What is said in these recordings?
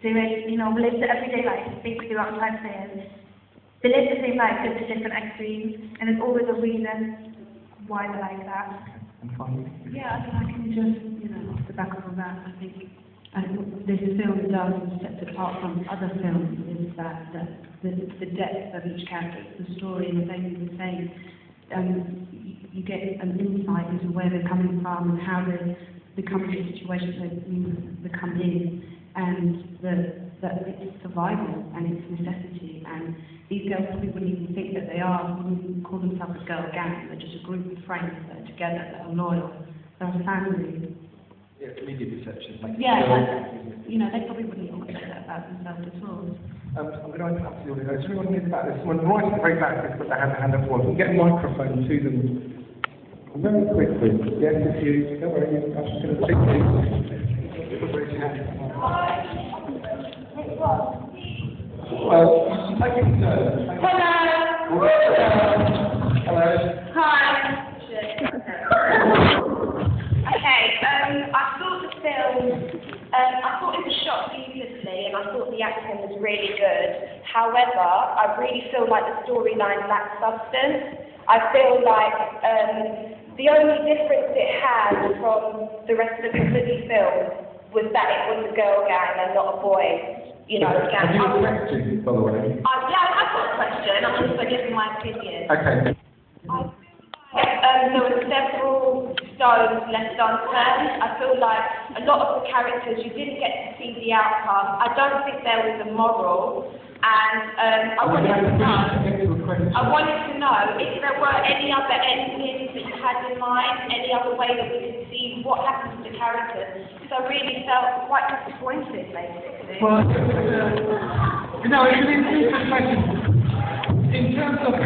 doing, live the everyday life, basically what I'm trying to say is, they live the same life, just at different extremes, and there's always a reason why they're like that. Yeah, I can just, off the back of that, I think this film does set apart from other films is that the depth of each character, the story, and the thing the same. You get an insight into where they're coming from and how they become in situations they become in, and that it's survival and it's necessity. And these girls probably wouldn't even think that wouldn't even call themselves a girl gang. They're just a group of friends that are together, that are loyal, that are family. Yeah, media perception. They probably wouldn't even say that about themselves at all. I'm going to open up to the audience. Does anyone hear about this? Someone right at the very back has put their hand up. We'll get a microphone to them very quickly. Yes, if you, don't worry, I'm just going to speak to you. Raise your hand. Well, you take it in turn. Hello. Hello. Hi. Okay, I saw the film. I thought it was shot beautifully, and I thought the acting was really good. However, I really feel like the storyline lacks substance. I feel like the only difference it had from the rest of the completely film was that it was a girl gang and not a boy, gang. Have you a question, by the way? Yeah, I've got a question. I'm just giving my opinion. Okay. There were several stones left unturned. I feel like a lot of the characters, you didn't get to see the outcome. I don't think there was a moral, and I wanted to know if there were any other endings that you had in mind, any other way that we could see what happened to the characters, because I really felt quite disappointed, basically. Well, it's an interesting question. In terms of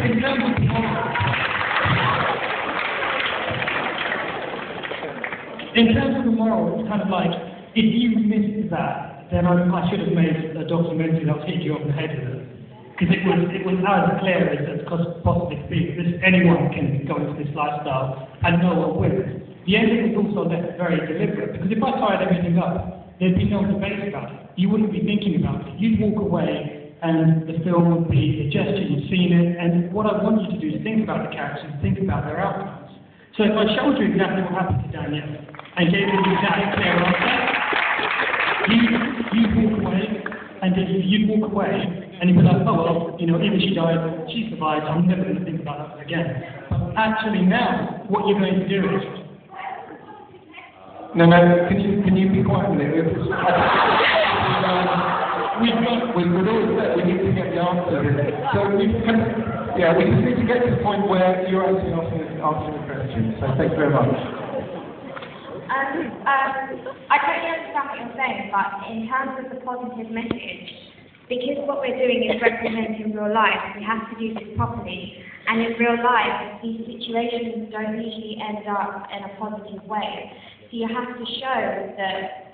In terms of the moral, it's kind of like, if you missed that, then I should have made a documentary that'll hit you on the head with it. Because it was as clear as possibly could be. Anyone can go into this lifestyle and no one will. The ending was also left very deliberate, because if I tied everything up, there'd be no debate about it. You wouldn't be thinking about it. You'd walk away and the film would be a gesture, you'd seen it, and what I want you to do is think about the characters, think about their outcomes. So if I showed you exactly what happened to Danielle, and gave you the exact clear answer, you'd walk away, and you'd walk away, and you'd be like, oh well, even she died, she survived, I'm never going to think about that again. But actually now, what you're going to do is... No, can you be quiet a minute? We need to get the answer. So we just need to get to the point where you're actually answering the question. So thank you very much. I totally understand what you're saying, but in terms of the positive message, because what we're doing is representing real life, we have to do this properly. And in real life, these situations don't usually end up in a positive way. So you have to show that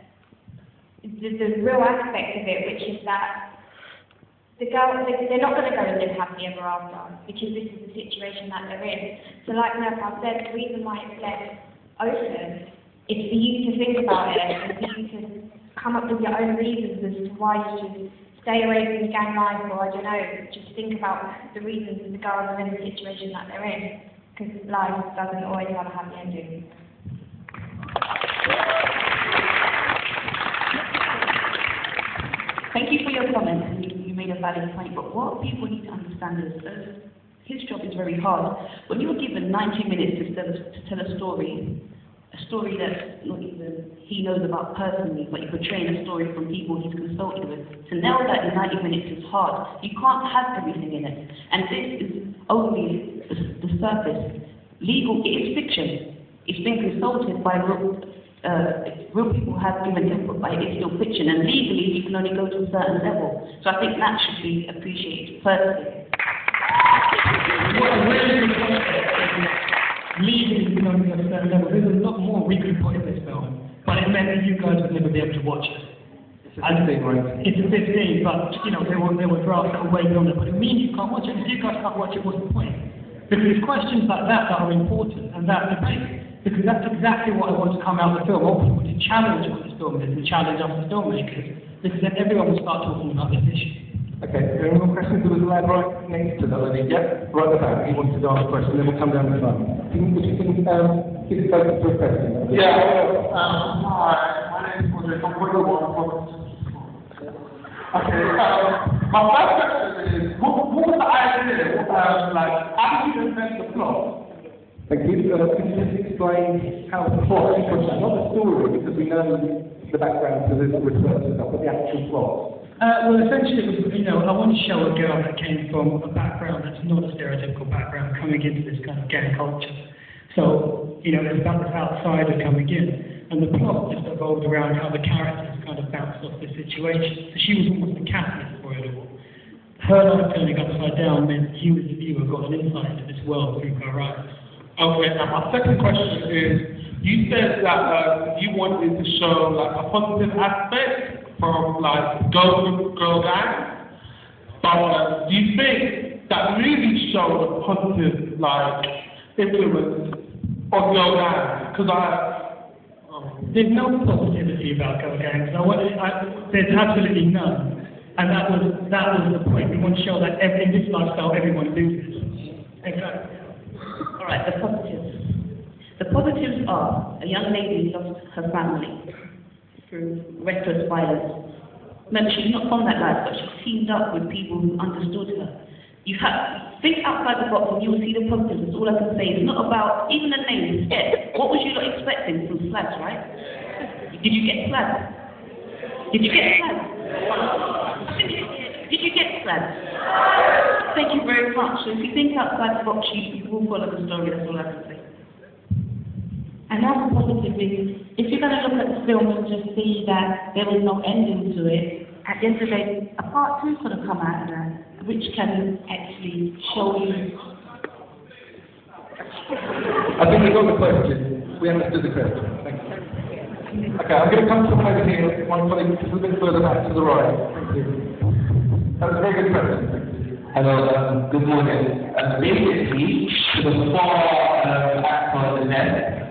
the real aspect of it, which is that the girls, they're not going to go and live happily ever after, because this is the situation that they're in. So like Murphy said, the reason why it's left open is for you to think about it, and for you to come up with your own reasons as to why you should stay away from the gang life, or I don't know, just think about the reasons the girls are in the situation that they're in, because life doesn't always have a happy ending. Thank you for your comments, and you made a valid point, but what people need to understand is his job is very hard. When you're given 90 minutes to tell a story that not even he knows about personally, but you're portraying a story from people he's consulted with, to nail that in 90 minutes is hard. You can't have everything in it, and this is only the surface. Legal, it is fiction. It's been consulted by real people have given input, but it's still fiction, and legally you can only go to a certain level. So I think that should be appreciated personally. Legally you can only go to a certain level. There's a lot more we could put in this film, but it meant that you guys would never be able to watch it. It's a 15, right? It's a 15, but there were drafts that were way beyond it, but it means you can't watch it. If you guys can't watch it, what's the point? Because it's questions like that are important, and that debate, because that's exactly what I want to come out of the film. I want people to challenge what this film is and challenge us as filmmakers because then everyone will start talking about this issue. Okay, any more questions? There was a lad right next to the lady. Yeah, right at the back. He wanted to ask a question, then we'll come down the front. Would you think, give it focus to a question? Yeah, hi, my name is Jose. I'm going to Okay, my first question is, what was the idea? Like, how did you invent the plot? Thank you. Can you just explain how the plot, not the story, because we know the background to the research and stuff, but the actual plot? Well, essentially, it was, I want to show a girl that came from a background that's not a stereotypical background coming into this kind of gang culture. So, it's about this outsider coming in, and the plot just evolved around how the characters kind of bounced off the situation. So she was almost the catalyst for it all. Her life turning upside down meant you as the viewer got an insight into this world through her eyes. Okay, and my second question is, you said that you wanted to show like a positive aspect from like girl gang, but do you think that movie showed a positive like influence on girl gang? Because there's no positivity about girl gangs. There's absolutely none, and that was the point. We want to show that in this lifestyle everyone loses. Exactly. All right, the positives. The positives are a young lady lost her family through reckless violence. Remember, she's not from that life, but she teamed up with people who understood her. You have think outside the box and you'll see the positives. That's all I can say. It's not about even the name, Sket. What was you not expecting from slags, right? Did you get slags? Did you get slags? Did you get slags? Thank you very much. So if you think outside the box, you will follow the story. That's all I can say. Another positive is, if you're going to look at the film and just see that there was no ending to it, at the end of the day, a part 2 could have come out of that, which can actually show you. I think we got the question. We understood the question. Thank you. Okay, I'm going to come to someone over here. My colleague just a bit further back to the right. Thank you. That was a very good question. Hello, good morning. Basically, to the four actors in there,